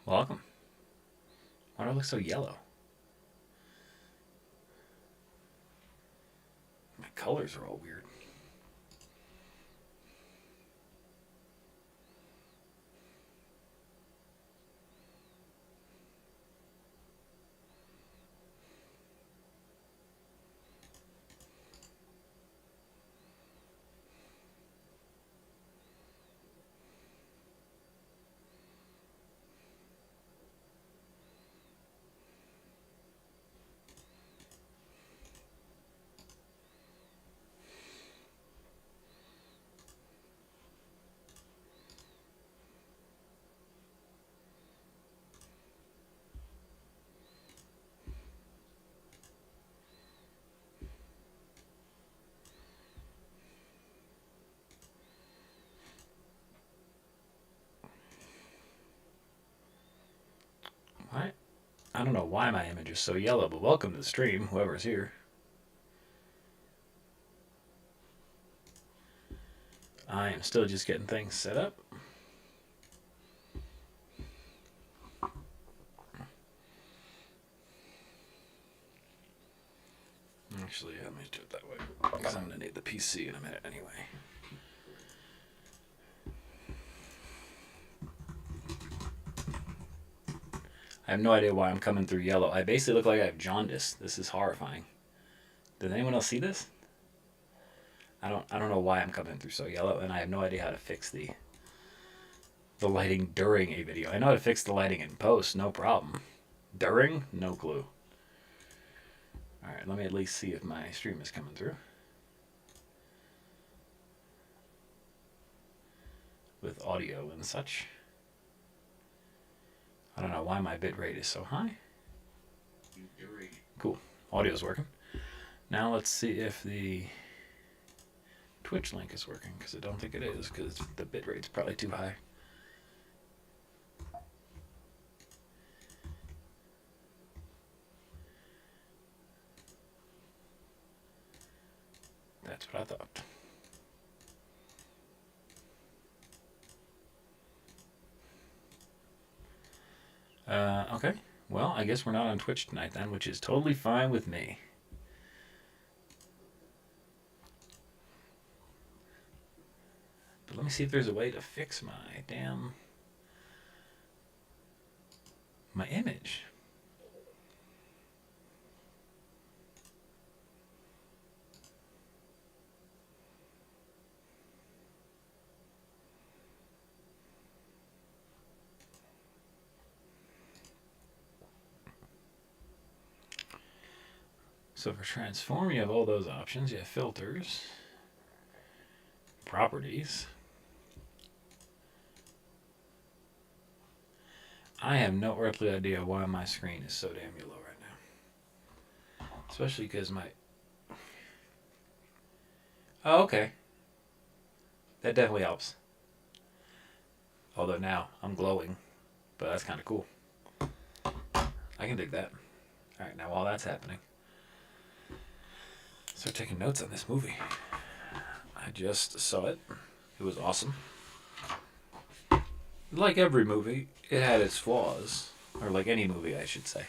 Welcome. Why do I look so yellow? My colors are all weird. Why? I don't know why my image is so yellow, but welcome to the stream, whoever's here. I am still just getting things set up. Actually, let me do it that way, because I'm going to need the PC in a minute anyway. I have no idea why I'm coming through yellow. I basically look like I have jaundice. This is horrifying. Did anyone else see this? I don't know why I'm coming through so yellow, and I have no idea how to fix the lighting during a video. I know how to fix the lighting in post, no problem. During, no clue. Alright, let me at least see if my stream is coming through. With audio and such. I don't know why my bitrate is so high. Cool. Audio's working. Now let's see if the Twitch link is working, because I don't think it is, because the bitrate's probably too high. That's what I thought. Okay. Well, I guess we're not on Twitch tonight then, which is totally fine with me. But let me see if there's a way to fix my image. So for transform, you have all those options. You have filters, properties. I have no earthly idea why my screen is so damn yellow right now. Especially because my... Oh, okay. That definitely helps. Although now I'm glowing, but that's kind of cool. I can dig that. Alright, now while that's happening, start taking notes on this movie. I just saw it. It was awesome. Like every movie, it had its flaws. Or like any movie, I should say.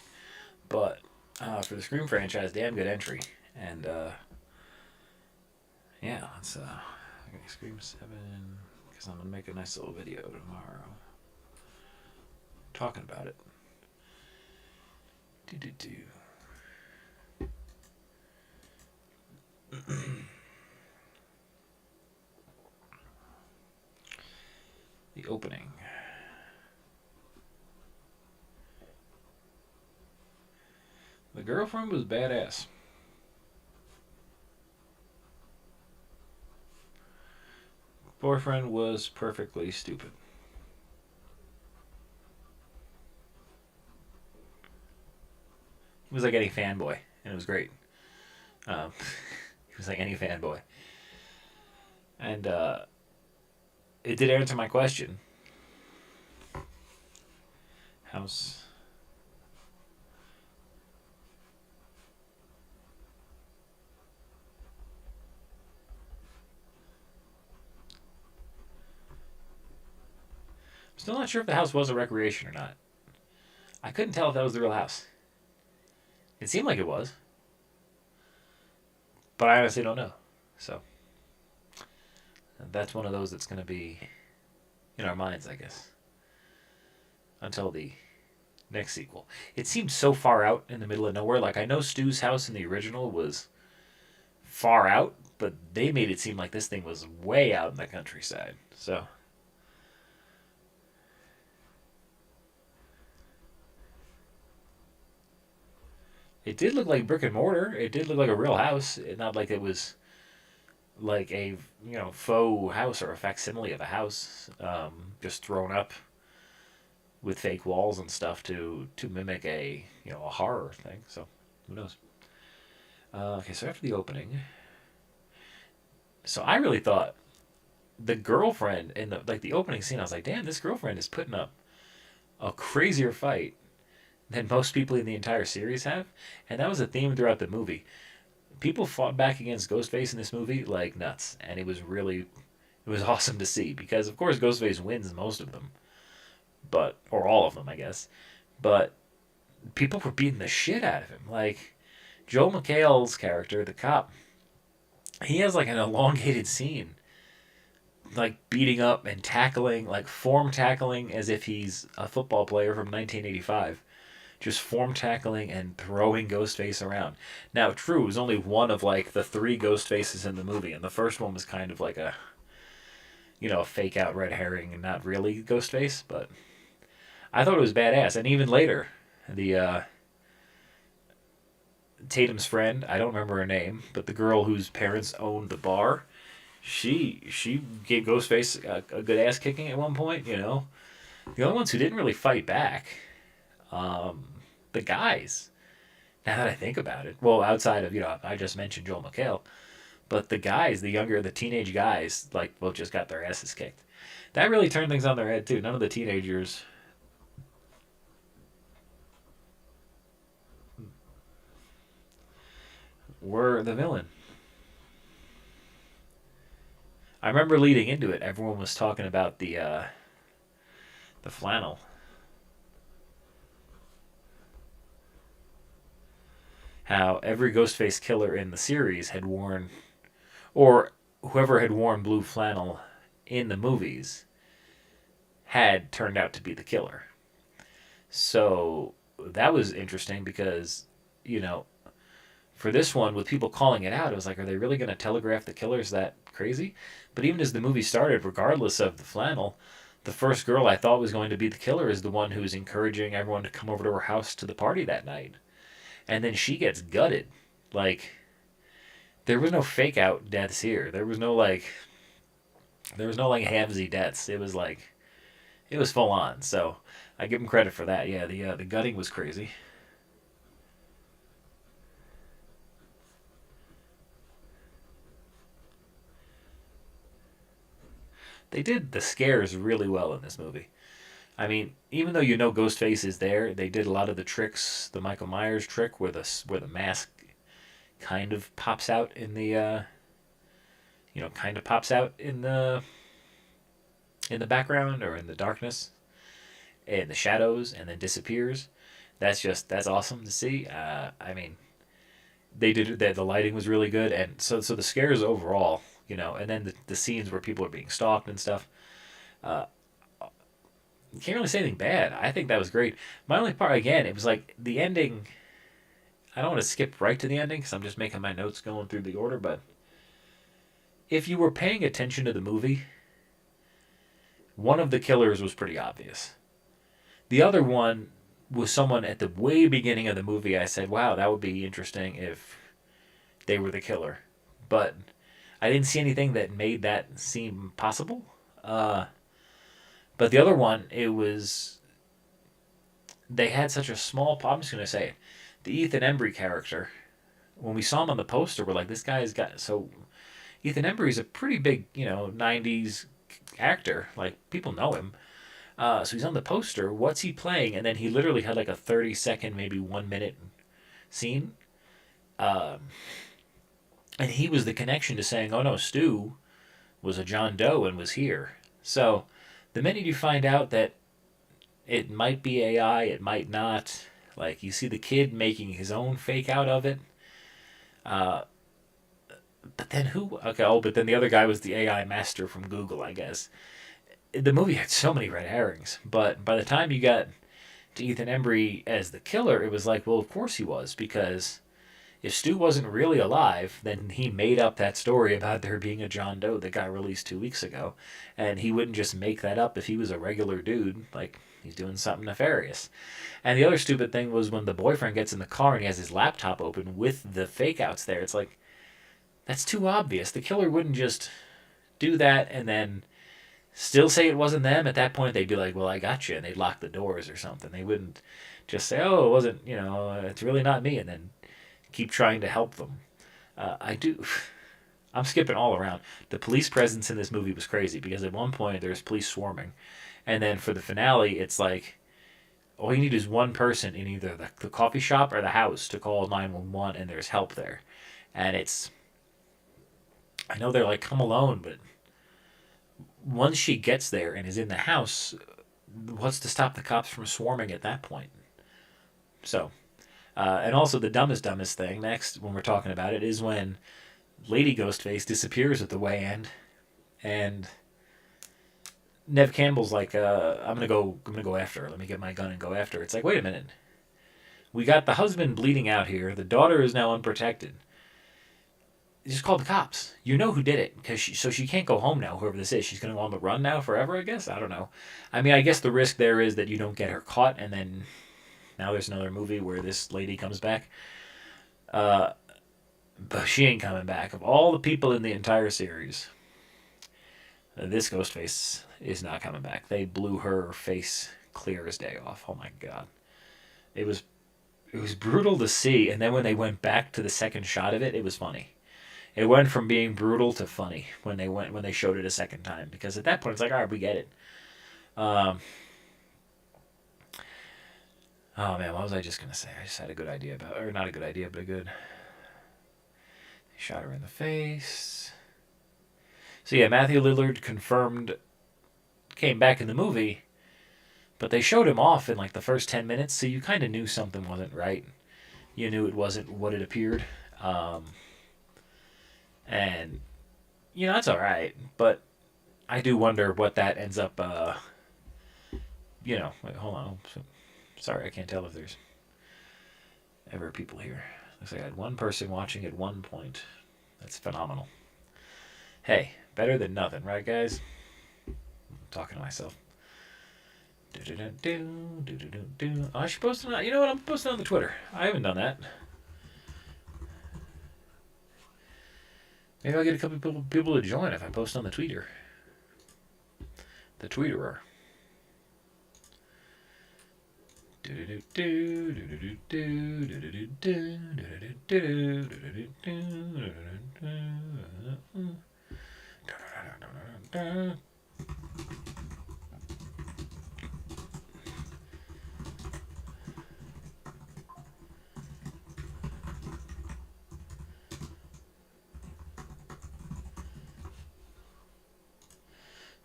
But for the Scream franchise, damn good entry. And yeah, it's Scream 7, because I'm going to make a nice little video tomorrow talking about it. The opening. The girlfriend was badass. Boyfriend was perfectly stupid. He was like any fanboy, and it was great. He was like any fanboy. And it did answer my question. How's... Still not sure if the house was a recreation or not. I couldn't tell if that was the real house. It seemed like it was, but I honestly don't know. So that's one of those that's going to be in our minds, I guess, until the next sequel. It seemed so far out in the middle of nowhere. Like, I know Stu's house in the original was far out, but they made it seem like this thing was way out in the countryside. So it did look like brick and mortar. It did look like a real house. Not like it was like a faux house or a facsimile of a house, just thrown up with fake walls and stuff to mimic a horror thing. So who knows? Okay, so after the opening, so I really thought the girlfriend in the opening scene, I was like, damn, this girlfriend is putting up a crazier fight than most people in the entire series have, and that was a theme throughout the movie. People fought back against Ghostface in this movie like nuts, and it was awesome to see because of course Ghostface wins most of them, or all of them, I guess, but people were beating the shit out of him. Like Joel McHale's character, the cop, he has like an elongated scene like beating up and tackling, like form tackling as if he's a football player from 1985. Just form tackling and throwing Ghostface around. Now, true, it was only one of like the three Ghostfaces in the movie, and the first one was kind of like a fake out red herring and not really Ghostface, but I thought it was badass. And even later, the Tatum's friend, I don't remember her name, but the girl whose parents owned the bar, she gave Ghostface a good ass kicking at one point. The only ones who didn't really fight back, um, the guys. Now that I think about it, well, outside of I just mentioned Joel McHale, but the guys, the teenage guys, like, well, just got their asses kicked. That really turned things on their head too. None of the teenagers were the villain. I remember leading into it, everyone was talking about the flannel. How every Ghostface killer in the series had worn, or whoever had worn blue flannel in the movies, had turned out to be the killer. So that was interesting because, you know, for this one, with people calling it out, it was like, are they really going to telegraph the killers that crazy? But even as the movie started, regardless of the flannel, the first girl I thought was going to be the killer is the one who's encouraging everyone to come over to her house to the party that night. And then she gets gutted. Like, there was no fake out deaths here. There was no like halvesy deaths. It was like, it was full on. So I give him credit for that. Yeah, the gutting was crazy. They did the scares really well in this movie. I mean, even though Ghostface is there, they did a lot of the tricks, the Michael Myers trick, where the mask kind of pops out in the kind of pops out in the background or in the darkness and the shadows and then disappears. That's awesome to see. I mean, they did it. The lighting was really good, and so the scares overall, and then the scenes where people are being stalked and stuff. Uh, you can't really say anything bad. I think that was great. My only part, again, it was like the ending. I don't want to skip right to the ending because I'm just making my notes going through the order. But if you were paying attention to the movie, one of the killers was pretty obvious. The other one was someone at the way beginning of the movie. I said, "Wow, that would be interesting if they were the killer," but I didn't see anything that made that seem possible. But the other one, it was they had such a small. I'm just gonna say it. The Ethan Embry character. When we saw him on the poster, we're like, this guy's got so. Ethan Embry's a pretty big, '90s actor. Like people know him. So he's on the poster. What's he playing? And then he literally had like a 30-second, maybe 1 minute scene. Um, and he was the connection to saying, "Oh no, Stu was a John Doe and was here." So the minute you find out that it might be AI, it might not. Like you see the kid making his own fake out of it. Uh, but then who? Okay, oh, but then the other guy was the AI master from Google, I guess. The movie had so many red herrings, but by the time you got to Ethan Embry as the killer, it was like, well, of course he was, because if Stu wasn't really alive, then he made up that story about there being a John Doe that got released 2 weeks ago, and he wouldn't just make that up if he was a regular dude. Like he's doing something nefarious. And the other stupid thing was when the boyfriend gets in the car and he has his laptop open with the fake outs there. It's like that's too obvious. The killer wouldn't just do that and then still say it wasn't them. At that point, they'd be like, "Well, I got you," and they'd lock the doors or something. They wouldn't just say, "Oh, it wasn't," it's really not me, and then keep trying to help them. I do. I'm skipping all around. The police presence in this movie was crazy because at one point there's police swarming, and then for the finale, it's like all you need is one person in either the coffee shop or the house to call 911, and there's help there. And it's, I know they're like, come alone, but once she gets there and is in the house, what's to stop the cops from swarming at that point? So, and also the dumbest thing next when we're talking about it is when Lady Ghostface disappears at the way end, and Nev Campbell's like, I'm gonna go after her. Let me get my gun and go after her. It's like, wait a minute, we got the husband bleeding out here. The daughter is now unprotected. Just call the cops. You know who did it, so she can't go home now. Whoever this is, she's gonna go on the run now forever. I guess I don't know. I mean, I guess the risk there is that you don't get her caught, and then now there's another movie where this lady comes back. Uh, but she ain't coming back. Of all the people in the entire series, this Ghostface is not coming back. They blew her face clear as day off. Oh my god, it was brutal to see. And then when they went back to the second shot of it, it was funny. It went from being brutal to funny when they showed it a second time, because at that point it's like, all right, we get it. Um, oh man, what was I just gonna say? I just had a good idea about, or not a good idea, but a good. They shot her in the face. So yeah, Matthew Lillard came back in the movie, but they showed him off in like the first 10 minutes, so you kind of knew something wasn't right. You knew it wasn't what it appeared, um, and that's all right. But I do wonder what that ends up. Wait, hold on. Sorry, I can't tell if there's ever people here. Looks like I had one person watching at one point. That's phenomenal. Hey, better than nothing, right, guys? I'm talking to myself. Oh, I should post it on. You know what? I'm posting on the Twitter. I haven't done that. Maybe I'll get a couple people to join if I post on the Tweeter. The Tweeterer.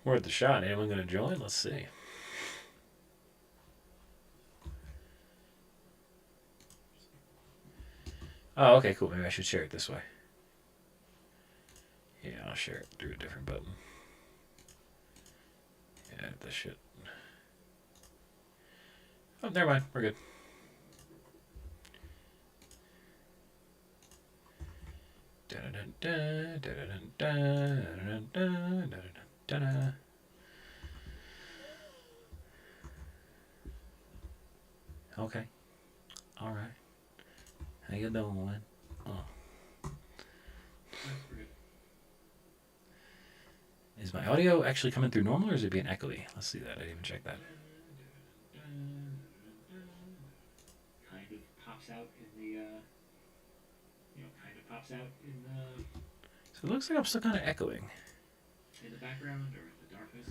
We're at the shot. Anyone going to join? Let's see. Oh, okay, cool. Maybe I should share it this way. Yeah, I'll share it through a different button. Yeah, this shit. Oh, never mind. We're good. Okay. All right. How you doing? Oh. Is my audio actually coming through normal, or is it being echoey? Let's see that. I didn't even check that. Kind of pops out in the, So it looks like I'm still kind of echoing. In the background or in the darkness,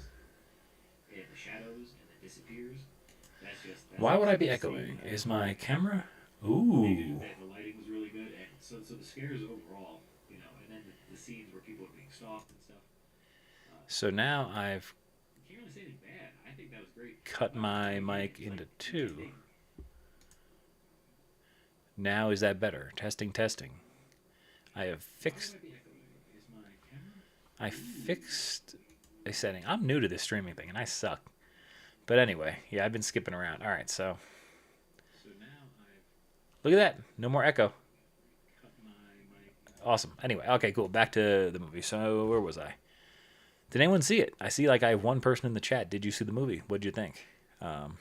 and the shadows, and it disappears. Why would I be echoing? Is my camera? Ooh. The lighting was really good, and so the scares overall, and then the scenes where people are being stalked and stuff. So now I've. I can't really say anything bad. cut my mic into two. Now is that better? Testing, testing. I have fixed. I fixed a setting. I'm new to this streaming thing and I suck. But anyway, yeah, I've been skipping around. All right, so look at that. No more echo. Awesome. Anyway, okay, cool. Back to the movie. So where was I? Did anyone see it? I see like I have one person in the chat. Did you see the movie? What'd you think? Um,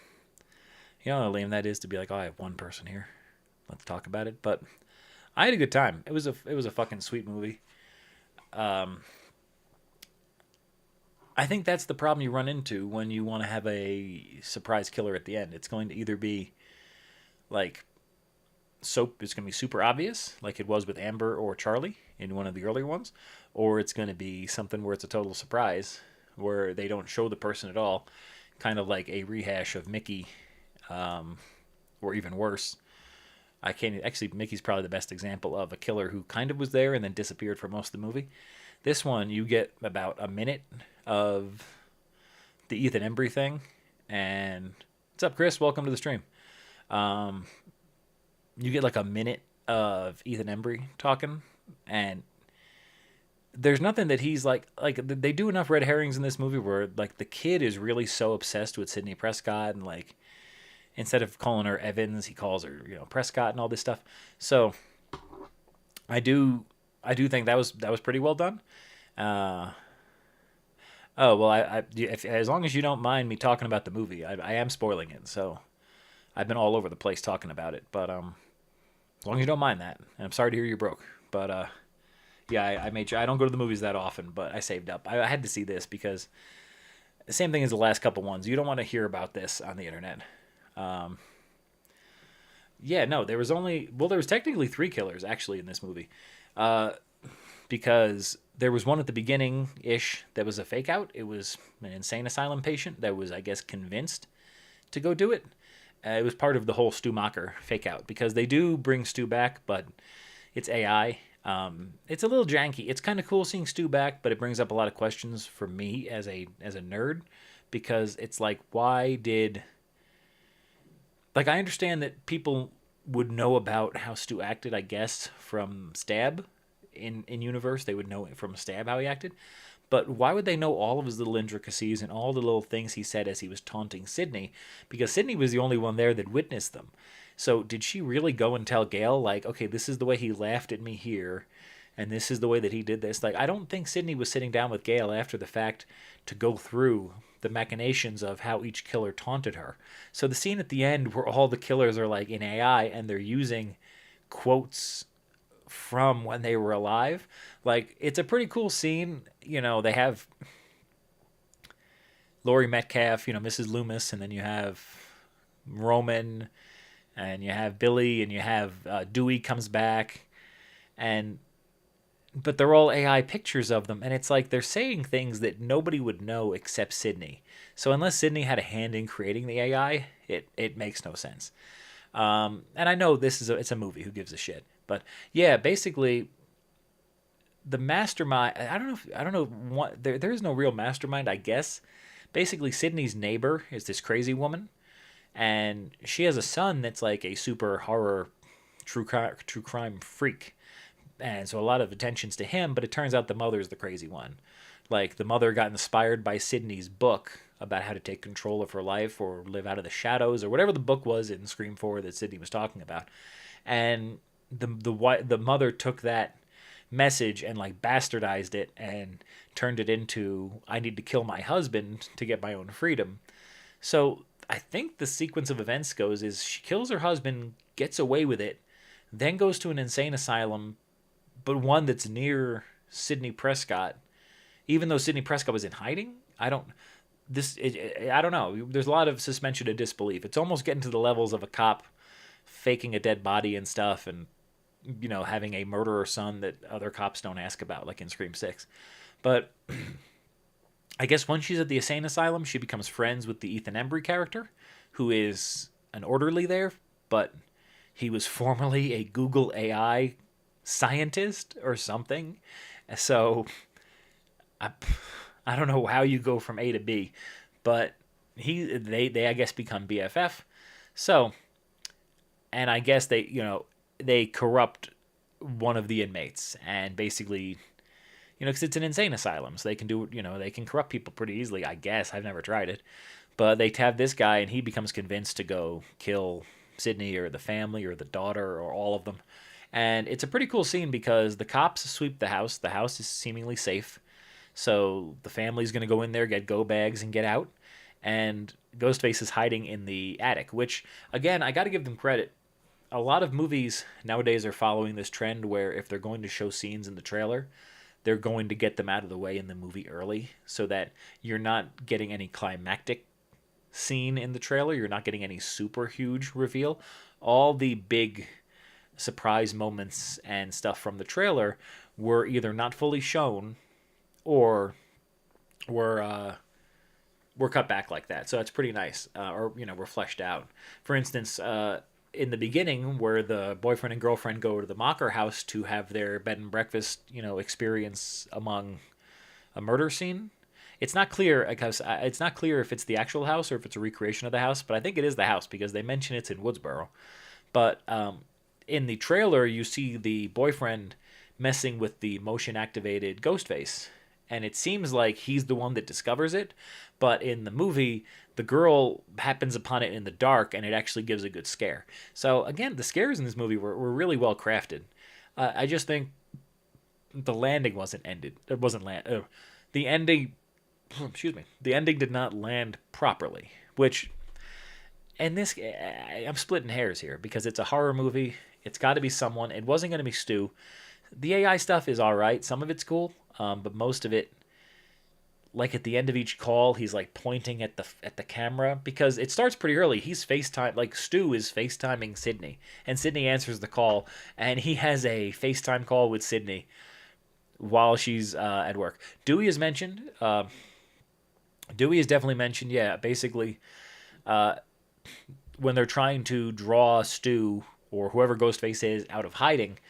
you know how lame that is to be like, oh, I have one person here. Let's talk about it. But I had a good time. It was a fucking sweet movie. Um, I think that's the problem you run into when you want to have a surprise killer at the end. It's going to either be like soap. It's going to be super obvious, like it was with Amber or Charlie in one of the earlier ones, or it's going to be something where it's a total surprise, where they don't show the person at all, kind of like a rehash of Mickey, um, or even worse. I can't actually. Mickey's probably the best example of a killer who kind of was there and then disappeared for most of the movie. This one, you get about a minute of the Ethan Embry thing, and what's up, Chris? Welcome to the stream. Um, you get like a minute of Ethan Embry talking, and there's nothing that he's like they do enough red herrings in this movie where like the kid is really so obsessed with Sidney Prescott, and like instead of calling her Evans, he calls her Prescott and all this stuff. So I do I do think that was pretty well done. Uh, oh well, as long as you don't mind me talking about the movie, I am spoiling it, so I've been all over the place talking about it, but as long as you don't mind that, and I'm sorry to hear you're broke, but yeah, I made sure I don't go to the movies that often, but I saved up. I had to see this because the same thing as the last couple ones. You don't want to hear about this on the internet. Um, yeah, no, there was technically three killers actually in this movie, uh, because there was one at the beginning ish that was a fake out. It was an insane asylum patient that was, I guess, convinced to go do it. It was part of the whole Stu Macher fake out because they do bring Stu back, but it's AI. It's a little janky. It's kind of cool seeing Stu back, but it brings up a lot of questions for me as a nerd because it's like, why did like I understand that people would know about how Stu acted, I guess, from Stab in universe. They would know it from Stab how he acted. But why would they know all of his little intricacies and all the little things he said as he was taunting Sydney? Because Sydney was the only one there that witnessed them. So did she really go and tell Gail, like, okay, this is the way he laughed at me here, and this is the way that he did this? Like, I don't think Sydney was sitting down with Gail after the fact to go through the machinations of how each killer taunted her. So the scene at the end where all the killers are like in AI and they're using quotes from when they were alive, like it's a pretty cool scene. They have Laurie Metcalf, Mrs. Loomis, and then you have Roman, and you have Billy, and you have Dewey comes back, and but they're all AI pictures of them, and it's like they're saying things that nobody would know except Sydney. So unless Sydney had a hand in creating the AI, it makes no sense. And I know it's a movie. Who gives a shit? But yeah, basically, the mastermind. I don't know what. There is no real mastermind. I guess. Basically, Sydney's neighbor is this crazy woman, and she has a son that's like a super horror, true crime freak, and so a lot of attention's to him. But it turns out the mother's the crazy one. Like the mother got inspired by Sydney's book about how to take control of her life or live out of the shadows or whatever the book was in Scream 4 that Sydney was talking about, and the mother took that message and like bastardized it and turned it into I need to kill my husband to get my own freedom. So I think the sequence of events goes is she kills her husband, gets away with it, then goes to an insane asylum, but one that's near Sidney Prescott, even though Sidney Prescott was in hiding. I don't know. There's a lot of suspension of disbelief. It's almost getting to the levels of a cop faking a dead body and stuff, and having a murderer son that other cops don't ask about, like in Scream 6. But I guess once she's at the insane asylum, she becomes friends with the Ethan Embry character, who is an orderly there, but he was formerly a Google AI scientist or something. So I don't know how you go from A to B, but they I guess become BFF. So, and I guess they corrupt one of the inmates, and basically, because it's an insane asylum, so they can do, they can corrupt people pretty easily. I guess I've never tried it, but they have this guy, and he becomes convinced to go kill Sydney or the family or the daughter or all of them. And it's a pretty cool scene because the cops sweep the house. The house is seemingly safe. So the family's going to go in there, get go bags, and get out. And Ghostface is hiding in the attic, which, again, I got to give them credit. A lot of movies nowadays are following this trend where if they're going to show scenes in the trailer, they're going to get them out of the way in the movie early so that you're not getting any climactic scene in the trailer. You're not getting any super huge reveal. All the big surprise moments and stuff from the trailer were either not fully shown or were cut back like that. So that's pretty nice, or were fleshed out. For instance, in the beginning, where the boyfriend and girlfriend go to the Mocker house to have their bed and breakfast, experience among a murder scene. It's not clear because it's not clear if it's the actual house or if it's a recreation of the house, but I think it is the house because they mention it's in Woodsboro. But in the trailer, you see the boyfriend messing with the motion activated Ghostface. And it seems like he's the one that discovers it. But in the movie, the girl happens upon it in the dark and it actually gives a good scare. So, again, the scares in this movie were really well crafted. I just think the landing wasn't ended. It wasn't land. The ending, excuse me, the ending did not land properly. Which, and this, I'm splitting hairs here because it's a horror movie. It's got to be someone. It wasn't going to be Stu. The AI stuff is all right. Some of it's cool, but most of it, like at the end of each call, he's like pointing at the camera because it starts pretty early. He's FaceTime, like Stu is FaceTiming Sydney, and Sydney answers the call, and he has a FaceTime call with Sydney while she's at work. Dewey is mentioned. Dewey is definitely mentioned. Yeah, basically, when they're trying to draw Stu or whoever Ghostface is out of hiding,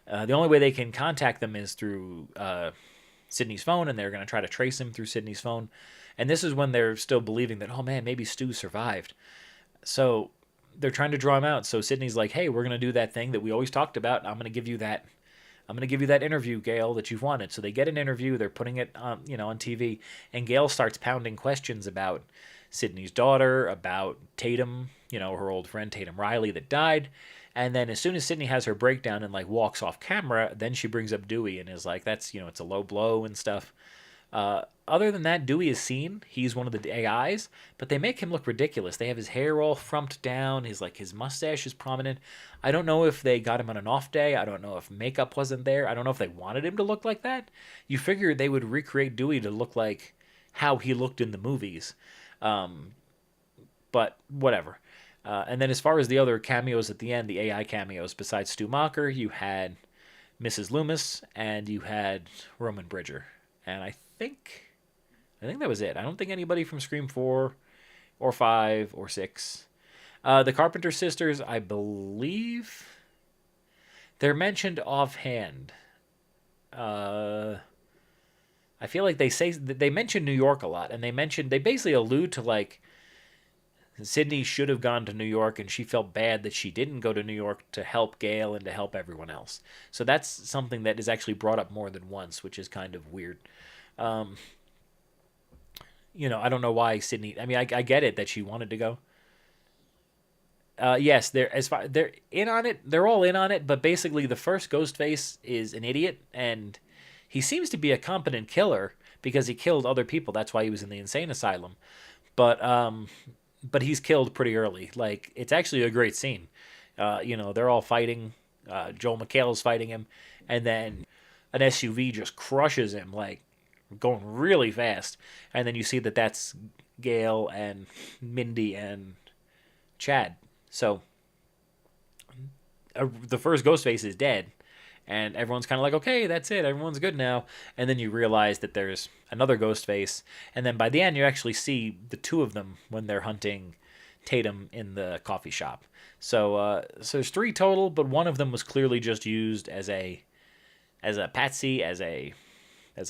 the only way they can contact them is through Sydney's phone, and they're going to try to trace him through Sydney's phone. And this is when they're still believing that, oh man, maybe Stu survived. So they're trying to draw him out. So Sydney's like, hey, we're going to do that thing that we always talked about. I'm going to give you that. I'm going to give you that interview, Gail, that you've wanted. So they get an interview. They're putting it on, on TV, and Gail starts pounding questions about Sydney's daughter, about Tatum, her old friend Tatum Riley that died. And then as soon as Sydney has her breakdown and like walks off camera, then she brings up Dewey and is like, that's, it's a low blow and stuff. Other than that, Dewey is seen. He's one of the AIs, but they make him look ridiculous. They have his hair all frumped down. His mustache is prominent. I don't know if they got him on an off day. I don't know if makeup wasn't there. I don't know if they wanted him to look like that. You figure they would recreate Dewey to look like how he looked in the movies. But whatever. And then as far as the other cameos at the end, the AI cameos, besides Stu Macher, you had Mrs. Loomis and you had Roman Bridger. And I think that was it. I don't think anybody from Scream 4 or 5 or 6. The Carpenter sisters, I believe they're mentioned offhand. I feel like they mention New York a lot, and they basically allude to like Sydney should have gone to New York, and she felt bad that she didn't go to New York to help Gail and to help everyone else. So that's something that is actually brought up more than once, which is kind of weird. I don't know why Sydney. I mean, I get it that she wanted to go. Yes, they're in on it. They're all in on it, but basically, the first Ghostface is an idiot, and he seems to be a competent killer because he killed other people. That's why he was in the insane asylum. But he's killed pretty early. Like, it's actually a great scene. They're all fighting. Joel McHale's fighting him, and then an SUV just crushes him, like going really fast. And then you see that that's Gail and Mindy and Chad. So the first Ghostface is dead, and everyone's kind of like, okay, that's it, everyone's good now. And then you realize that there's another Ghostface, and then by the end you actually see the two of them when they're hunting Tatum in the coffee shop. So there's three total, but one of them was clearly just used as a patsy, as a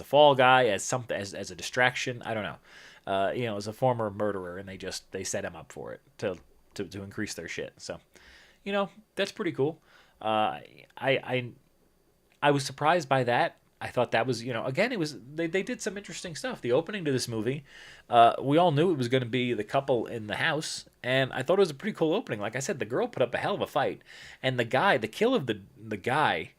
fall guy, as a distraction. I don't know. is a former murderer, and they set him up for it to increase their shit. So, that's pretty cool. Uh, I I was surprised by that. I thought that was, again, it was they did some interesting stuff. The opening to this movie, we all knew it was going to be the couple in the house, and I thought it was a pretty cool opening. Like I said, the girl put up a hell of a fight, and the kill of the guy,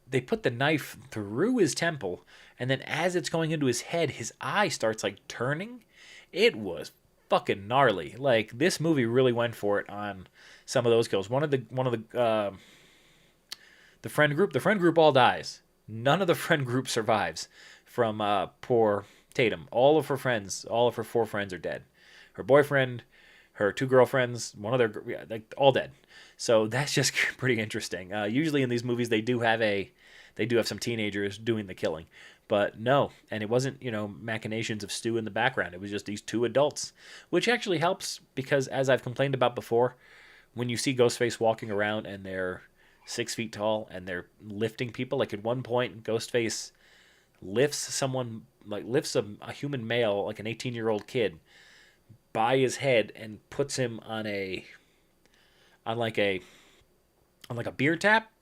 they put the knife through his temple, and then as it's going into his head, his eye starts like turning. It was fucking gnarly. Like this movie really went for it on some of those kills. The friend group all dies. None of the friend group survives from poor Tatum. All of her friends, all of her four friends are dead. Her boyfriend, her two girlfriends, one of their, yeah, like all dead. So that's just pretty interesting. Usually in these movies they do have some teenagers doing the killing, but no, and it wasn't machinations of Stu in the background. It was just these two adults, which actually helps because as I've complained about before, when you see Ghostface walking around and they're 6 feet tall and they're lifting people, like at one point Ghostface lifts a human male, like an 18-year-old kid, by his head and puts him on like a beer tap,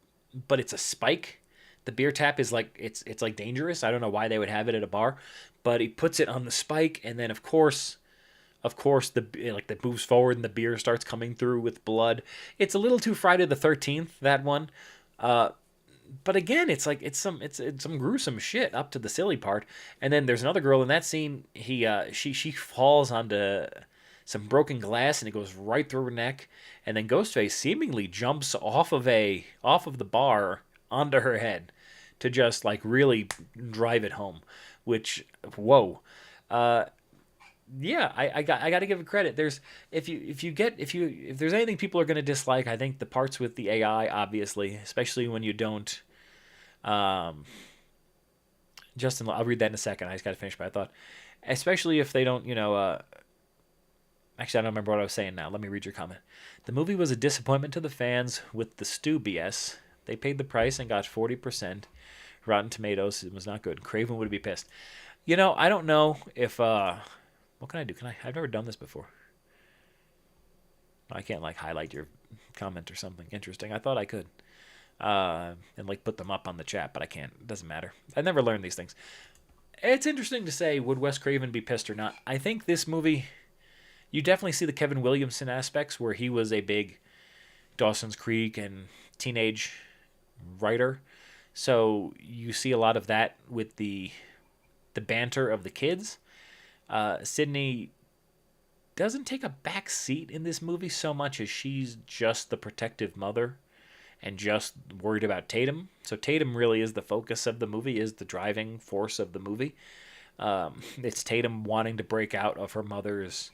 but it's a spike. The beer tap is like it's like dangerous. I don't know why they would have it at a bar, but he puts it on the spike, and then of course that moves forward and the beer starts coming through with blood. It's a little too Friday the 13th, that one. But again, it's some gruesome shit up to the silly part. And then there's another girl in that scene. She falls onto some broken glass and it goes right through her neck. And then Ghostface seemingly jumps off of the bar onto her head to just like really drive it home. Which, whoa. Yeah, I got to give it credit. If there's anything people are going to dislike, I think the parts with the AI, obviously, especially when you don't. Justin, I'll read that in a second. I just got to finish my thought. Especially if they don't, actually, I don't remember what I was saying now. Let me read your comment. The movie was a disappointment to the fans with the Stu BS. They paid the price and got 40%. Rotten Tomatoes. It was not good. Craven would be pissed. I don't know if. What can I do? I've never done this before. I can't like highlight your comment or something interesting. I thought I could. And like put them up on the chat, but I can't. It doesn't matter. I never learned these things. It's interesting to say, would Wes Craven be pissed or not? I think this movie, you definitely see the Kevin Williamson aspects where he was a big Dawson's Creek and teenage writer. So you see a lot of that with the banter of the kids. Sydney doesn't take a back seat in this movie so much as she's just the protective mother and just worried about Tatum. So Tatum really is the focus of the movie, is the driving force of the movie. It's Tatum wanting to break out of her mother's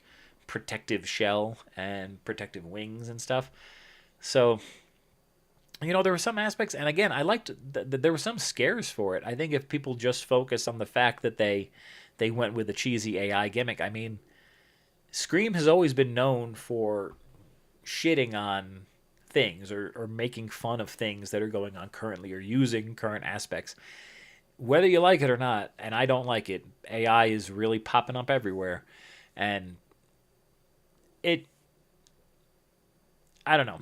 protective shell and protective wings and stuff. So, there were some aspects, and again, I liked that there were some scares for it. I think if people just focus on the fact that they went with a cheesy AI gimmick. I mean, Scream has always been known for shitting on things or making fun of things that are going on currently or using current aspects. Whether you like it or not, and I don't like it, AI is really popping up everywhere. And I don't know.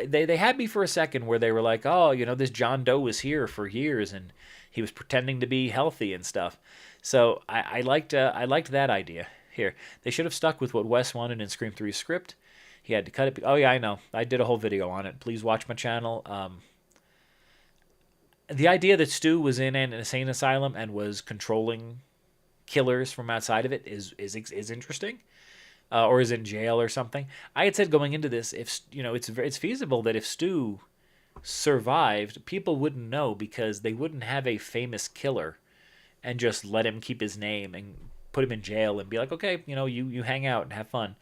They had me for a second where they were like, oh, this John Doe was here for years and he was pretending to be healthy and stuff. So I liked that idea. Here, they should have stuck with what Wes wanted in Scream 3's script. He had to cut it. Oh yeah, I know. I did a whole video on it. Please watch my channel. The idea that Stu was in an insane asylum and was controlling killers from outside of it is interesting. Or is in jail or something. I had said going into this, if it's feasible that if Stu survived, people wouldn't know because they wouldn't have a famous killer and just let him keep his name and put him in jail and be like, okay, you hang out and have fun.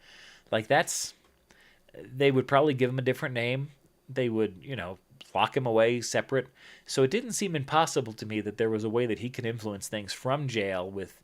Like they would probably give him a different name. They would, lock him away separate. So it didn't seem impossible to me that there was a way that he could influence things from jail with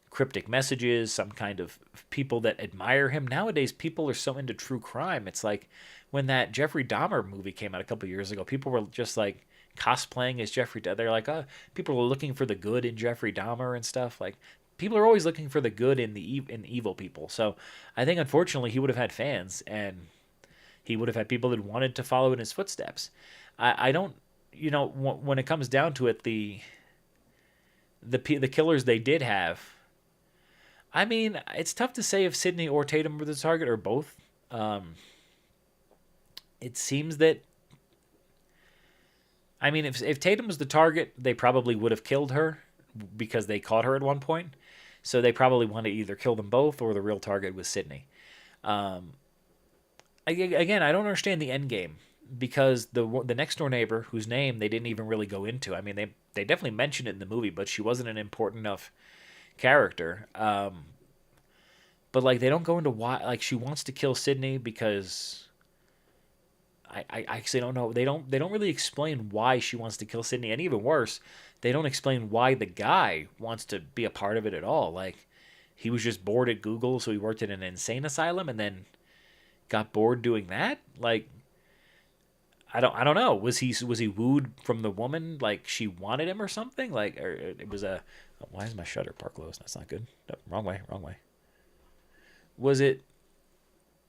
cryptic messages, some kind of people that admire him. Nowadays, people are so into true crime. It's like when that Jeffrey Dahmer movie came out a couple years ago, people were just like cosplaying as Jeffrey Dahmer. They're like, oh, people were looking for the good in Jeffrey Dahmer and stuff. Like, people are always looking for the good in in evil people. So I think unfortunately he would have had fans, and he would have had people that wanted to follow in his footsteps. I don't, when it comes down to it, the killers they did have. I mean, it's tough to say if Sydney or Tatum were the target or both. Um, it seems that, I mean, if Tatum was the target, they probably would have killed her because they caught her at one point. So they probably wanted to either kill them both or the real target was Sydney. Um, Again, I don't understand the end game because the next door neighbor, whose name they didn't even really go into. I mean, they definitely mentioned it in the movie, but she wasn't an important enough character. But like they don't go into why. Like she wants to kill Sydney because I actually don't know. They don't really explain why she wants to kill Sydney, and even worse, they don't explain why the guy wants to be a part of it at all. Like he was just bored at Google, so he worked at an insane asylum, and then got bored doing that. Like I don't know. Was he wooed from the woman? Like she wanted him or something? Like or it was a. Why is my shutter part closed? That's not good. No, wrong way. Wrong way. Was it?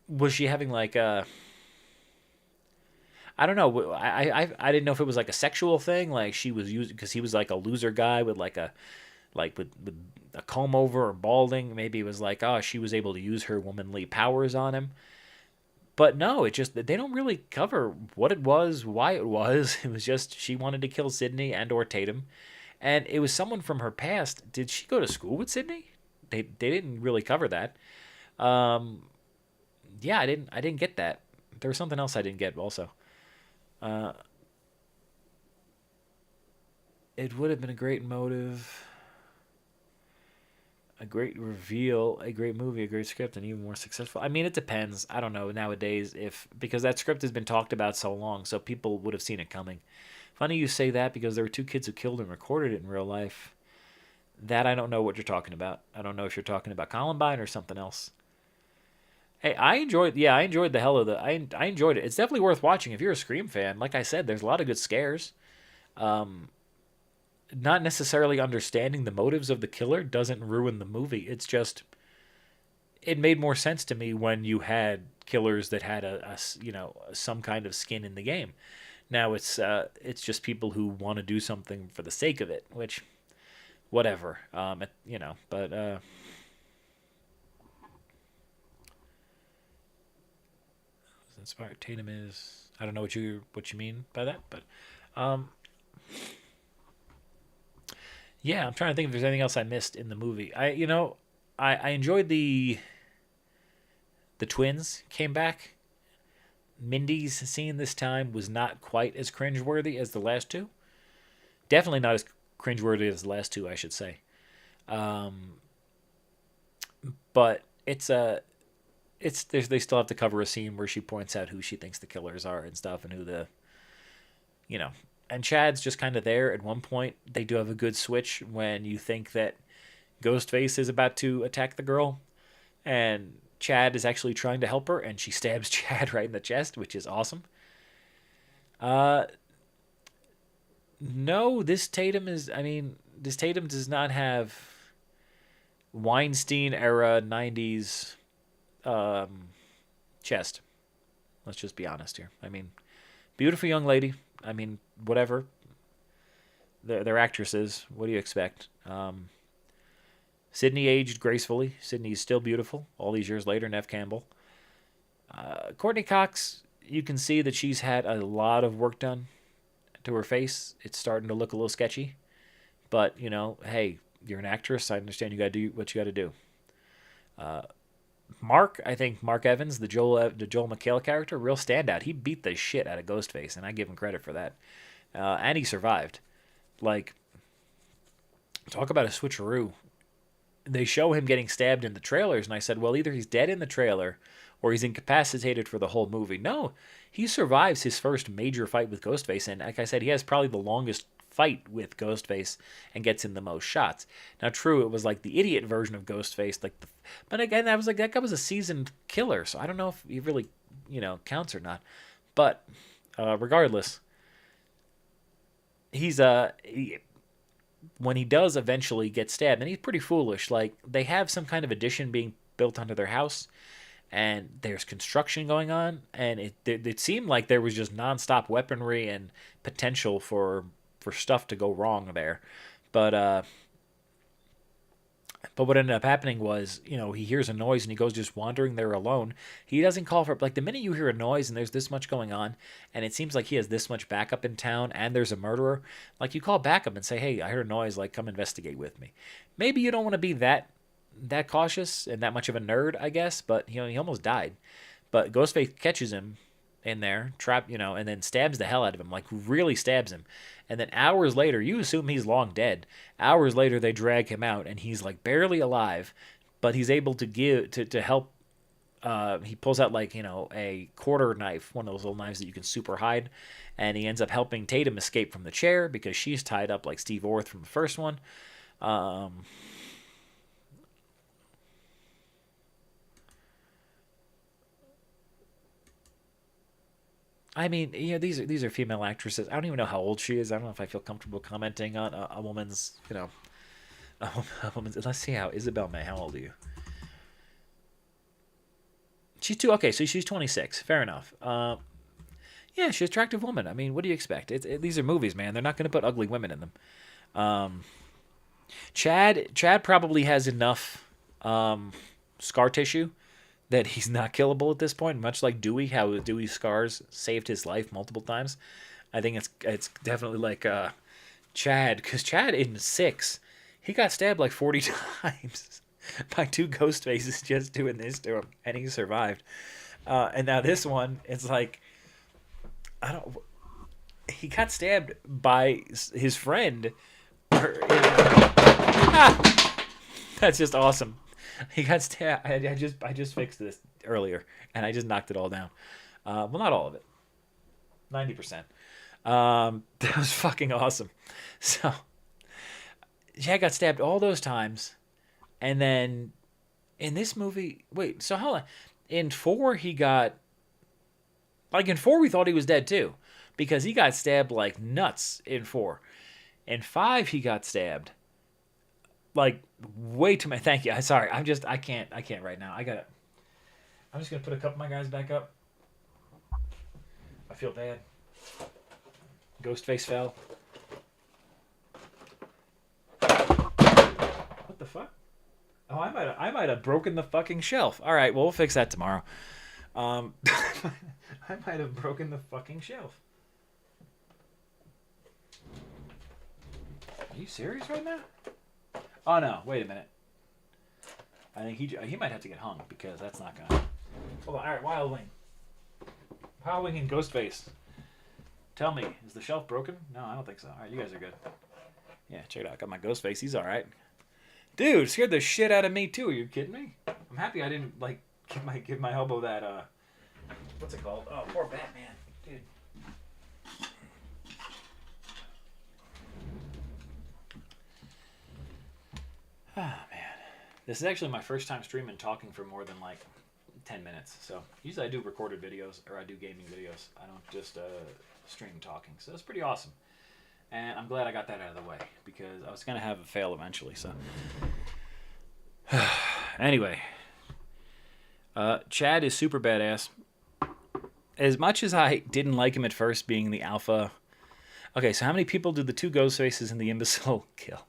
Was she having like a? I don't know. I didn't know if it was like a sexual thing. Like she was using because he was like a loser guy with like a with a comb over or balding. Maybe it was like oh she was able to use her womanly powers on him. But no, it just they don't really cover what it was, why it was. It was just she wanted to kill Sydney and or Tatum, and it was someone from her past. Did she go to school with Sydney? They didn't really cover that. Um, yeah, I didn't get that. There was something else I didn't get also. Uh, it would have been a great motive, a great reveal, a great movie, a great script, and even more successful. I mean, it depends. I don't know nowadays if because that script has been talked about so long, so people would have seen it coming. Funny you say that because there were two kids who killed and recorded it in real life. That I don't know what you're talking about. I don't know if you're talking about Columbine or something else. Hey, I enjoyed. Yeah, I enjoyed the hell of the. I enjoyed it. It's definitely worth watching if you're a Scream fan. Like I said, there's a lot of good scares. Um, Not necessarily understanding the motives of the killer doesn't ruin the movie. It's just it made more sense to me when you had killers that had some kind of skin in the game. Now it's just people who want to do something for the sake of it, which whatever. But inspired Tatum is I don't know what you mean by that, but um, yeah, I'm trying to think if there's anything else I missed in the movie. I enjoyed the twins came back. Mindy's scene this time was not quite as cringeworthy as the last two. Definitely not as cringeworthy as the last two, I should say. Um, but they still have to cover a scene where she points out who she thinks the killers are and stuff, and who you know, and Chad's just kind of there. At one point, they do have a good switch when you think that Ghostface is about to attack the girl, and Chad is actually trying to help her, and she stabs Chad right in the chest, which is awesome. Uh, no, this Tatum is. I mean, this Tatum does not have Weinstein era '90s um, chest. Let's just be honest here. I mean, beautiful young lady. I mean, whatever. They're actresses. What do you expect? Sydney aged gracefully. Sydney's still beautiful all these years later. Nev Campbell. Courtney Cox, you can see that she's had a lot of work done to her face. It's starting to look a little sketchy. But, hey, you're an actress. I understand you got to do what you got to do. I think Mark Evans, the Joel McHale character, real standout. He beat the shit out of Ghostface, and I give him credit for that. And he survived. Like, talk about a switcheroo. They show him getting stabbed in the trailers, and I said, well, either he's dead in the trailer or he's incapacitated for the whole movie. No, he survives his first major fight with Ghostface, and like I said, he has probably the longest fight with Ghostface and gets in the most shots. Now, true, it was like the idiot version of Ghostface, but again, I was like, that guy was a seasoned killer, so I don't know if he really, counts or not. But regardless, he's when he does eventually get stabbed, and he's pretty foolish. Like they have some kind of addition being built onto their house, and there's construction going on, and it seemed like there was just nonstop weaponry and potential for stuff to go wrong there. But but what ended up happening was, he hears a noise and he goes just wandering there alone. He doesn't call for, like, the minute you hear a noise and there's this much going on, and it seems like he has this much backup in town and there's a murderer, like, you call backup and say, hey, I heard a noise, like, come investigate with me. Maybe you don't want to be that cautious and that much of a nerd, I guess, but he almost died. But Ghostface catches him in there, and then stabs the hell out of him, like really stabs him. And then hours later, you assume he's long dead. Hours later, they drag him out, and he's like barely alive, but he's able to to help. He pulls out like a quarter knife, one of those little knives that you can super hide, and he ends up helping Tatum escape from the chair because she's tied up like Steve Orth from the first one. I mean, these are female actresses. I don't even know how old she is. I don't know if I feel comfortable commenting on a woman's, a woman's. Let's see how Isabel May. How old are you? She's two. Okay, so she's 26. Fair enough. Yeah, she's an attractive woman. I mean, what do you expect? These are movies, man. They're not going to put ugly women in them. Chad probably has enough scar tissue that he's not killable at this point. Much like Dewey, how Dewey's scars saved his life multiple times. I think it's definitely like Chad, because Chad in 6, he got stabbed like 40 times by two ghost faces just doing this to him, and he survived. And now this one, it's like I don't. He got stabbed by his friend. That's just awesome. He got stabbed. I just fixed this earlier, and I just knocked it all down. Well, not all of it. 90%. That was fucking awesome. So, Jack got stabbed all those times, and then in this movie, wait. So hold on. In 4, he got in 4 we thought he was dead too, because he got stabbed like nuts in 4. In 5 he got stabbed like way too many. Thank you. I'm sorry. I can't right now. I'm just gonna put a couple of my guys back up. I feel bad. Ghostface fell. What the fuck? Oh, I might have broken the fucking shelf. All right, well, we'll fix that tomorrow. I might have broken the fucking shelf. Are you serious right now? Oh no! Wait a minute. I think he might have to get hung, because that's not gonna. Hold on. All right, Wild Wing and Ghostface. Tell me, is the shelf broken? No, I don't think so. All right, you guys are good. Yeah, check it out. I got my Ghostface. He's all right. Dude, scared the shit out of me too. Are you kidding me? I'm happy I didn't like give my elbow that what's it called? Oh, poor Batman, dude. Ah, man. This is actually my first time streaming talking for more than like 10 minutes. So usually I do recorded videos, or I do gaming videos. I don't just stream talking. So it's pretty awesome. And I'm glad I got that out of the way, because I was going to have a fail eventually. So anyway, Chad is super badass. As much as I didn't like him at first being the alpha. Okay, so how many people did the two ghost faces and the imbecile kill?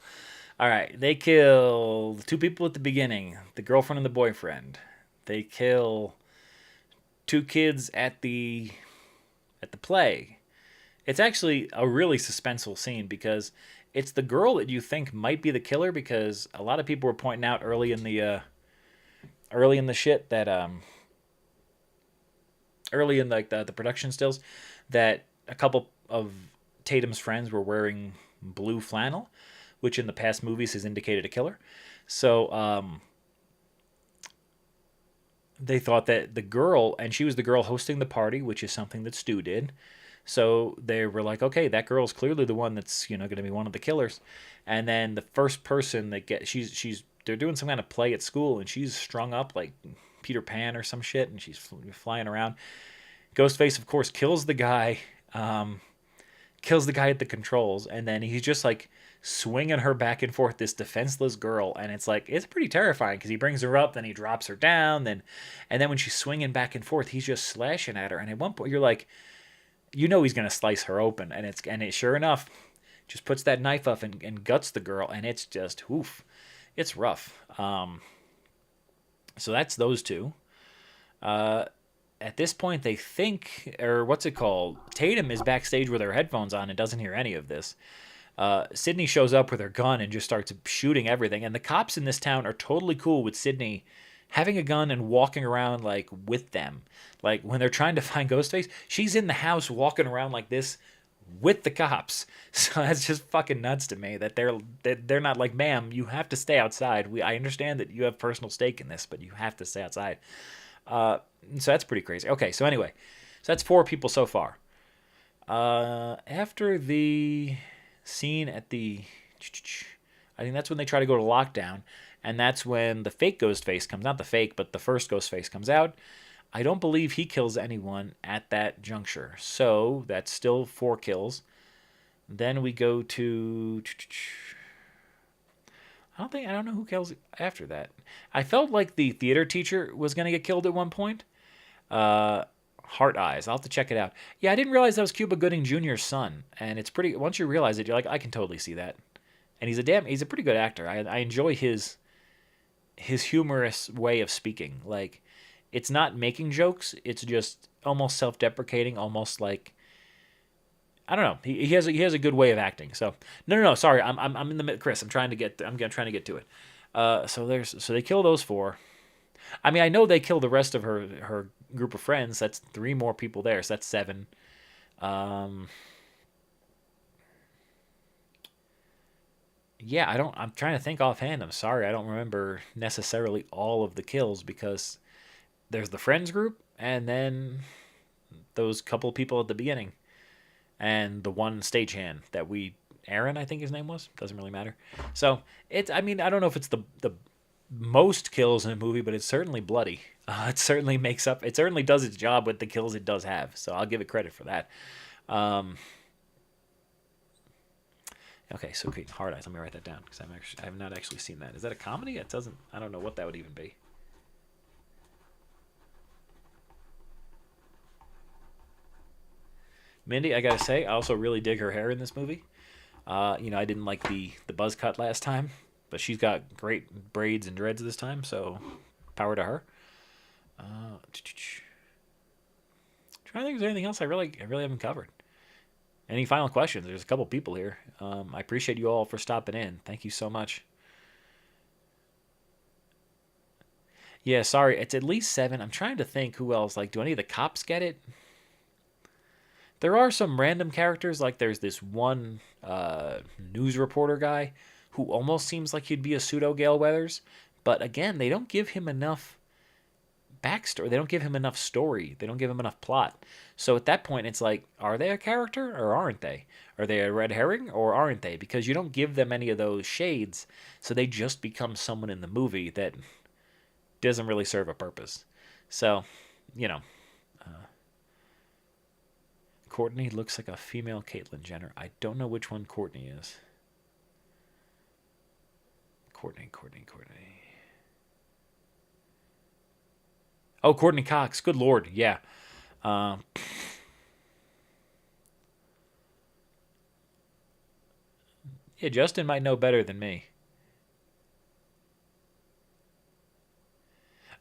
All right, they kill the two people at the beginning, the girlfriend and the boyfriend. They kill two kids at the play. It's actually a really suspenseful scene, because it's the girl that you think might be the killer, because a lot of people were pointing out early in the shit that early in like the production stills, that a couple of Tatum's friends were wearing blue flannel, which in the past movies has indicated a killer. So they thought that the girl, and she was the girl hosting the party, which is something that Stu did. So they were like, okay, that girl's clearly the one that's going to be one of the killers. And then the first person that they're doing some kind of play at school, and she's strung up like Peter Pan or some shit, and she's flying around. Ghostface, of course, kills the guy. kills the guy at the controls, and then he's just like swinging her back and forth, this defenseless girl, and it's like it's pretty terrifying because he brings her up, then he drops her down, and then when she's swinging back and forth, he's just slashing at her, and at one point you're like, he's gonna slice her open, and it sure enough just puts that knife up and guts the girl, and it's just oof, it's rough. So that's those two. At this point, they think, or what's it called? Tatum is backstage with her headphones on and doesn't hear any of this. Sydney shows up with her gun and just starts shooting everything. And the cops in this town are totally cool with Sydney having a gun and walking around like with them. Like when they're trying to find Ghostface, she's in the house walking around like this with the cops. So that's just fucking nuts to me that they're not like, ma'am, you have to stay outside. I understand that you have personal stake in this, but you have to stay outside. So that's pretty crazy. Okay, so anyway, so that's 4 people so far. After the scene at the, I think that's when they try to go to lockdown, and that's when the fake Ghostface comes, not the fake, but the first Ghostface comes out. I don't believe he kills anyone at that juncture, so that's still 4 kills. Then we go to, I don't know who kills after that. I felt like the theater teacher was gonna get killed at one point. Heart Eyes. I'll have to check it out. Yeah, I didn't realize that was Cuba Gooding Jr.'s son, and it's pretty. Once you realize it, you're like, I can totally see that. And he's a pretty good actor. I enjoy his humorous way of speaking. Like, it's not making jokes. It's just almost self-deprecating, almost like, I don't know. He has a good way of acting. So no. Sorry, I'm in the mid. Chris, I'm trying to get to it. So they kill those 4. I mean, I know they kill the rest of her group of friends. That's 3 more people there, so that's 7. Yeah, I'm trying to think offhand. I'm sorry, I don't remember necessarily all of the kills because there's the friends group and then those couple people at the beginning and the one stagehand that Aaron, I think his name was. Doesn't really matter. So I mean, I don't know if it's the most kills in a movie, but it's certainly bloody. It certainly it certainly does its job with the kills it does have. So I'll give it credit for that. Okay, so Hard Eyes. Let me write that down because I have not actually seen that. Is that a comedy? It doesn't. I don't know what that would even be. Mindy, I gotta say, I also really dig her hair in this movie. I didn't like the buzz cut last time, but she's got great braids and dreads this time, so power to her. Trying to think if there's anything else I really haven't covered. Any final questions? There's a couple people here. I appreciate you all for stopping in. Thank you so much. Yeah, sorry, it's at least 7. I'm trying to think who else. Like, do any of the cops get it? There are some random characters, like there's this one news reporter guy who almost seems like he'd be a pseudo Gale Weathers, but again, they don't give him enough backstory. They don't give him enough story. They don't give him enough plot. So at that point, it's like, are they a character or aren't they? Are they a red herring or aren't they? Because you don't give them any of those shades, so they just become someone in the movie that doesn't really serve a purpose. So, you know. Courtney looks like a female Caitlyn Jenner. I don't know which one Courtney is. Courtney. Oh, Courtney Cox. Good Lord. Yeah. Yeah, Justin might know better than me.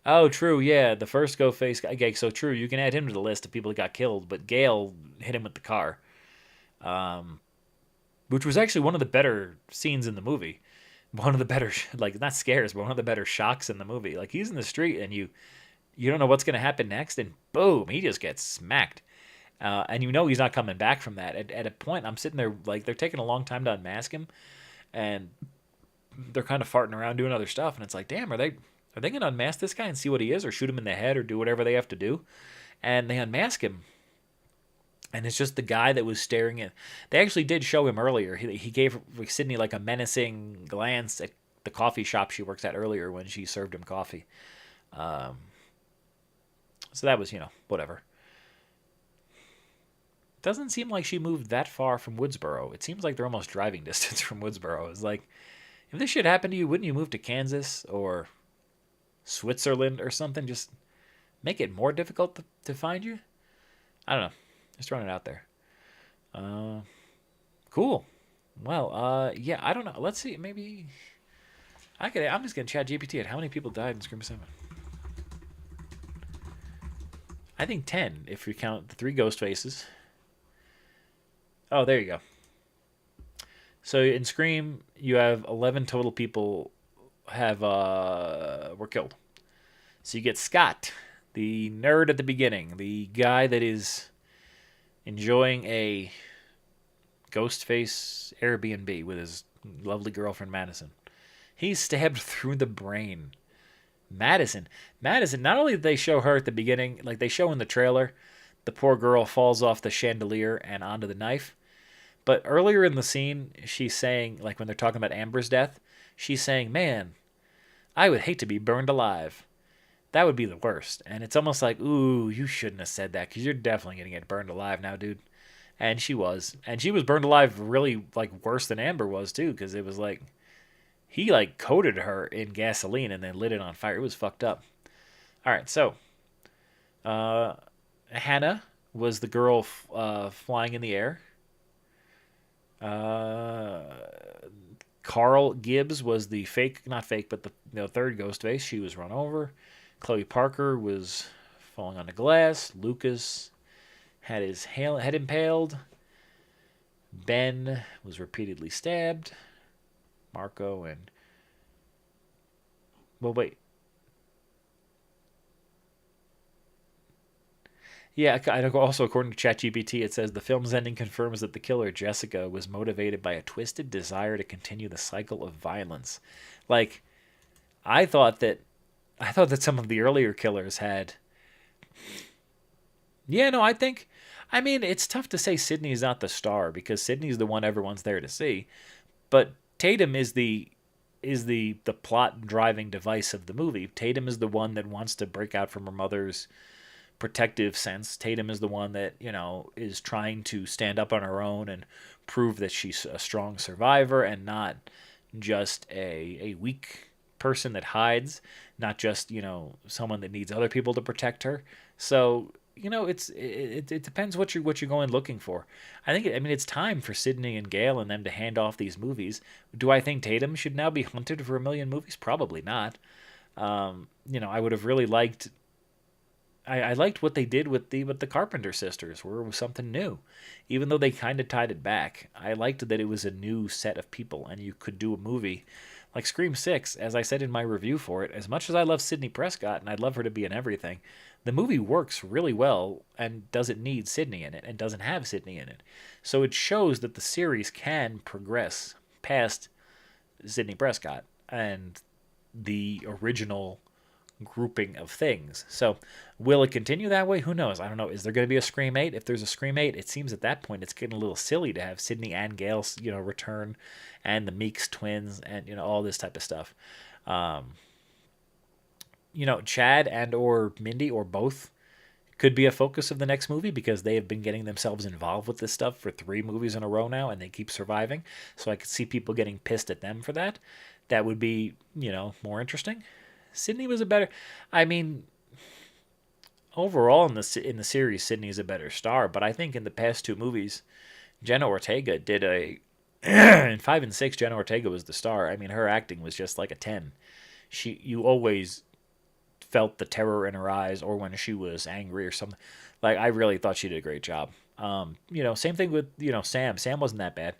Oh, true. Yeah, the first Go Face. Okay, so true. You can add him to the list of people that got killed, but Gale hit him with the car, um, which was actually one of the better scenes in the movie. One of the better, like not scares, but one of the better shocks in the movie. Like he's in the street and you don't know what's gonna happen next, and boom, he just gets smacked. And he's not coming back from that. At a point, I'm sitting there like they're taking a long time to unmask him, and they're kind of farting around doing other stuff, and it's like, damn, are they gonna unmask this guy and see what he is, or shoot him in the head, or do whatever they have to do? And they unmask him, and it's just the guy that was staring at. They actually did show him earlier. He gave Sydney like a menacing glance at the coffee shop she works at earlier when she served him coffee. Um, so that was whatever. Doesn't seem like she moved that far from Woodsboro. It seems like they're almost driving distance from Woodsboro. It's like, if this shit happened to you, wouldn't you move to Kansas or Switzerland or something? Just make it more difficult to find you? I don't know. Just throwing it out there. Uh, cool. Well, yeah, I don't know. Let's see. Maybe I'm just gonna chat GPT at how many people died in Scream 7. I think 10 if you count the 3 ghost faces. Oh, there you go. So in Scream, you have 11 total people have were killed. So you get Scott, the nerd at the beginning, the guy that is enjoying a ghost face Airbnb with his lovely girlfriend Madison. He's stabbed through the brain. Madison, not only did they show her at the beginning, like they show in the trailer, the poor girl falls off the chandelier and onto the knife. But earlier in the scene, she's saying, like when they're talking about Amber's death, she's saying, man, I would hate to be burned alive. That would be the worst. And it's almost like, ooh, you shouldn't have said that because you're definitely going to get burned alive now, dude. And she was. And she was burned alive really, like, worse than Amber was, too, because it was like, he, like, coated her in gasoline and then lit it on fire. It was fucked up. All right, so, Hannah was the girl flying in the air. Carl Gibbs was the fake, not fake, but the third ghost face. She was run over. Chloe Parker was falling on the glass. Lucas had his head impaled. Ben was repeatedly stabbed. Marco and... Well, wait. Yeah, also according to ChatGPT, it says the film's ending confirms that the killer, Jessica, was motivated by a twisted desire to continue the cycle of violence. Like, I thought that some of the earlier killers had. Yeah, no, I mean, it's tough to say Sydney's not the star because Sydney's the one everyone's there to see, but Tatum is the plot driving device of the movie. Tatum is the one that wants to break out from her mother's protective sense. Tatum is the one that, is trying to stand up on her own and prove that she's a strong survivor and not just a weak person that hides, not just, someone that needs other people to protect her. So, it depends what you're going looking for. I mean, it's time for Sydney and Gail and them to hand off these movies. Do I think Tatum should now be hunted for a million movies? Probably not. I would have really liked. I liked what they did with the Carpenter sisters, where it was something new, even though they kind of tied it back. I liked that it was a new set of people, and you could do a movie like Scream 6. As I said in my review for it, as much as I love Sidney Prescott and I'd love her to be in everything, the movie works really well and doesn't need Sidney in it and doesn't have Sidney in it. So it shows that the series can progress past Sidney Prescott and the original grouping of things. So will it continue that way? Who knows? I don't know. Is there going to be a Scream 8? If there's a Scream 8, it seems at that point it's getting a little silly to have Sydney and Gail, return, and the Meeks twins, and all this type of stuff. Chad and or Mindy or both could be a focus of the next movie because they have been getting themselves involved with this stuff for 3 movies in a row now, and they keep surviving. So I could see people getting pissed at them for that. That would be, more interesting. Sydney was a better. I mean, overall in the series, Sydney is a better star. But I think in the past 2 movies, Jenna Ortega did a. In 5 and 6, Jenna Ortega was the star. I mean, her acting was just like a 10. You always felt the terror in her eyes, or when she was angry or something. Like, I really thought she did a great job. Same thing with Sam. Sam wasn't that bad.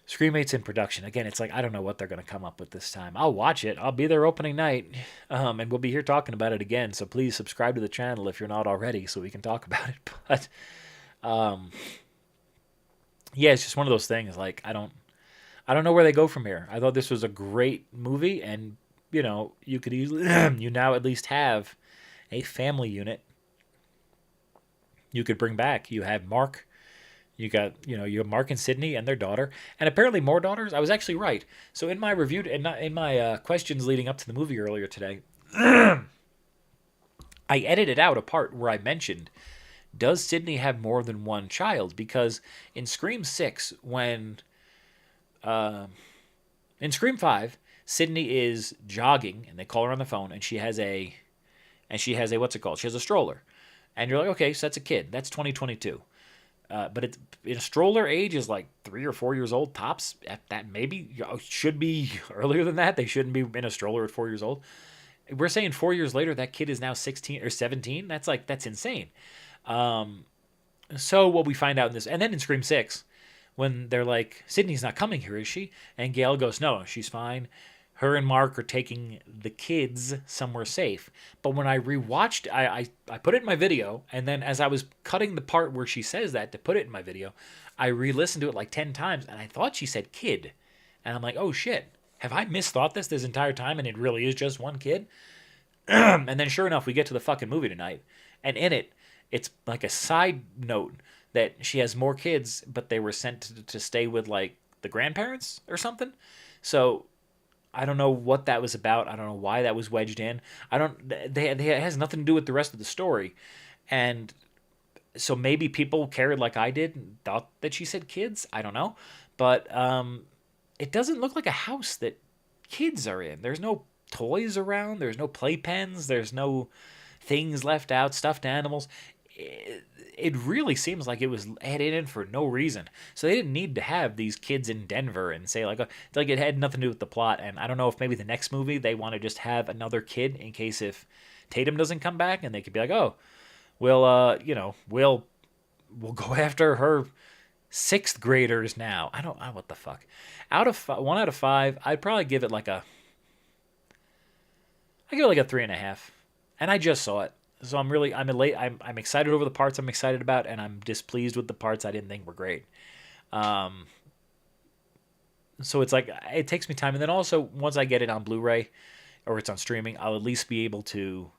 Scream 8's in production. Again, it's like, I don't know what they're going to come up with this time. I'll watch it. I'll be there opening night. And we'll be here talking about it again. So please subscribe to the channel if you're not already so we can talk about it. But, yeah, it's just one of those things. Like, I don't know where they go from here. I thought this was a great movie. And, you could easily, you now at least have a family unit you could bring back. You have Mark. You got, you have Mark and Sydney and their daughter, and apparently more daughters. I was actually right. So in my review, in my questions leading up to the movie earlier today, I edited out a part where I mentioned does Sydney have more than one child? Because in Scream 6, in Scream 5, Sydney is jogging and they call her on the phone and she has a what's it called? She has a stroller. And you're like, okay, so that's a kid. That's 2022. But it's in a stroller age is like 3 or 4 years old tops. That maybe should be earlier than that. They shouldn't be in a stroller at 4 years old. We're saying 4 years later that kid is now 16 or 17. That's insane. So what we find out in this, and then in Scream 6, when they're like, Sydney's not coming here, is she? And Gail goes, no, she's fine. Her and Mark are taking the kids somewhere safe. But when I rewatched, I put it in my video, and then as I was cutting the part where she says that to put it in my video, I re-listened to it like 10 times, and I thought she said kid. And I'm like, oh shit, have I misthought this entire time, and it really is just one kid? And then sure enough, we get to the fucking movie tonight, and in it, it's like a side note that she has more kids, but they were sent to stay with like the grandparents or something. So I don't know what that was about. I don't know why that was wedged in. I don't. It has nothing to do with the rest of the story, and so maybe people cared like I did and thought that she said kids. I don't know, but it doesn't look like a house that kids are in. There's no toys around. There's no playpens. There's no things left out. Stuffed animals. It really seems like it was added in for no reason. So they didn't need to have these kids in Denver and say like it had nothing to do with the plot. And I don't know if maybe the next movie they want to just have another kid in case if Tatum doesn't come back and they could be like, oh, we'll go after her sixth graders now. What the fuck. Out of 1 out of 5, I'd probably give it like I give it like a 3.5. And I just saw it. So I'm excited over the parts I'm excited about, and I'm displeased with the parts I didn't think were great. So it's like it takes me time, and then also once I get it on Blu-ray or it's on streaming, I'll at least be able to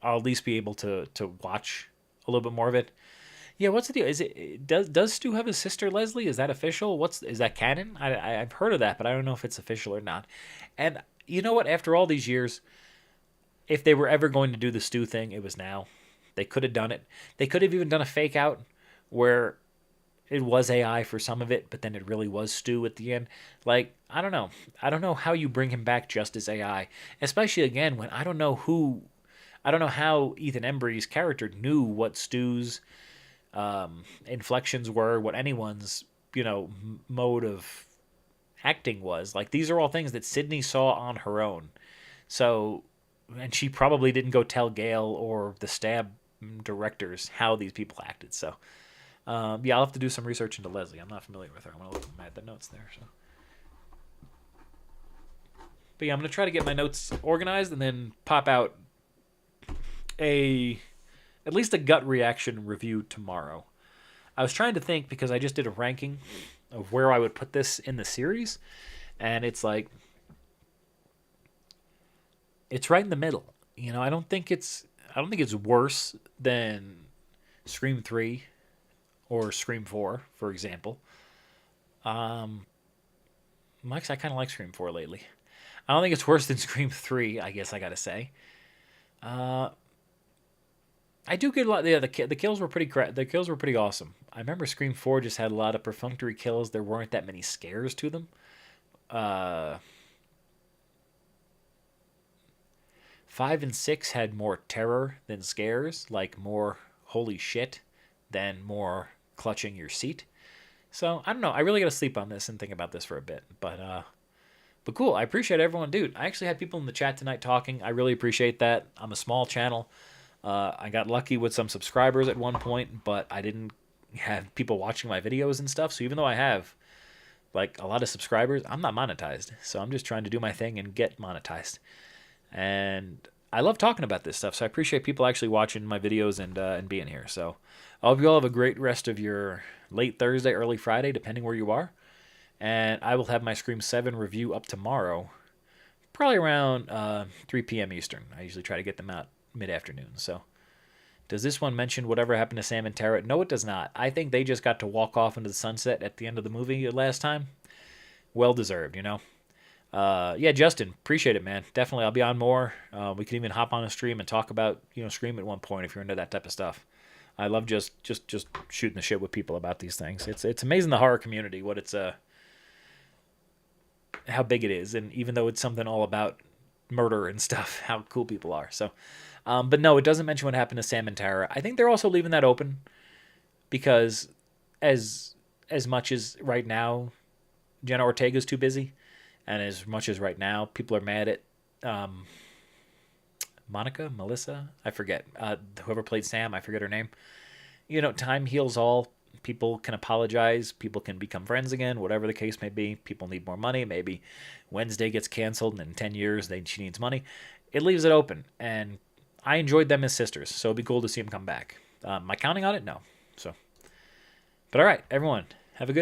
watch a little bit more of it. Yeah, what's the deal? Is it does Stu have a sister Leslie? Is that official? Is that canon? I've heard of that, but I don't know if it's official or not. And you know what? After all these years, if they were ever going to do the Stu thing, it was now. They could have done it. They could have even done a fake out where it was AI for some of it, but then it really was Stu at the end. Like, I don't know. I don't know how you bring him back just as AI, especially again when I don't know how Ethan Embry's character knew what Stu's inflections were, what anyone's, mode of acting was. Like, these are all things that Sydney saw on her own. So, and she probably didn't go tell Gail or the stab directors how these people acted. So, yeah, I'll have to do some research into Leslie. I'm not familiar with her. I'm going to look at the notes there. So. But yeah, I'm going to try to get my notes organized and then pop out at least a gut reaction review tomorrow. I was trying to think because I just did a ranking of where I would put this in the series, and it's like it's right in the middle. I don't think it's worse than Scream 3 or Scream 4, for example. Mike's I kind of like Scream 4 lately. I don't think it's worse than Scream 3, I guess I got to say. I do get a lot. Yeah, the kills were the kills were pretty awesome. I remember Scream 4 just had a lot of perfunctory kills. There weren't that many scares to them. 5 and 6 had more terror than scares, like more holy shit than more clutching your seat. So I don't know. I really got to sleep on this and think about this for a bit. But cool. I appreciate everyone, dude. I actually had people in the chat tonight talking. I really appreciate that. I'm a small channel. I got lucky with some subscribers at one point, but I didn't have people watching my videos and stuff. So even though I have like a lot of subscribers, I'm not monetized. So I'm just trying to do my thing and get monetized. And I love talking about this stuff. So I appreciate people actually watching my videos and being here. So I hope you all have a great rest of your late Thursday, early Friday, depending where you are. And I will have my Scream 7 review up tomorrow, probably around 3 p.m. Eastern. I usually try to get them out mid-afternoon. So does this one mention whatever happened to Sam and Tara? No, it does not. I think they just got to walk off into the sunset at the end of the movie last time. Well deserved, Yeah, Justin, appreciate it, man. Definitely, I'll be on more. We can even hop on a stream and talk about, Scream at one point if you're into that type of stuff. I love just shooting the shit with people about these things. It's amazing the horror community, what it's how big it is, and even though it's something all about murder and stuff, how cool people are. So, but no, it doesn't mention what happened to Sam and Tara. I think they're also leaving that open because as as much as right now Jenna Ortega's too busy, and as much as right now people are mad at um, Melissa, I forget, whoever played Sam, I forget her name. You know, time heals all. People can apologize. People can become friends again, whatever the case may be. People need more money. Maybe Wednesday gets canceled and in 10 years she needs money. It leaves it open. And I enjoyed them as sisters, so it'd be cool to see them come back. Am I counting on it? No. So, but all right, everyone, have a good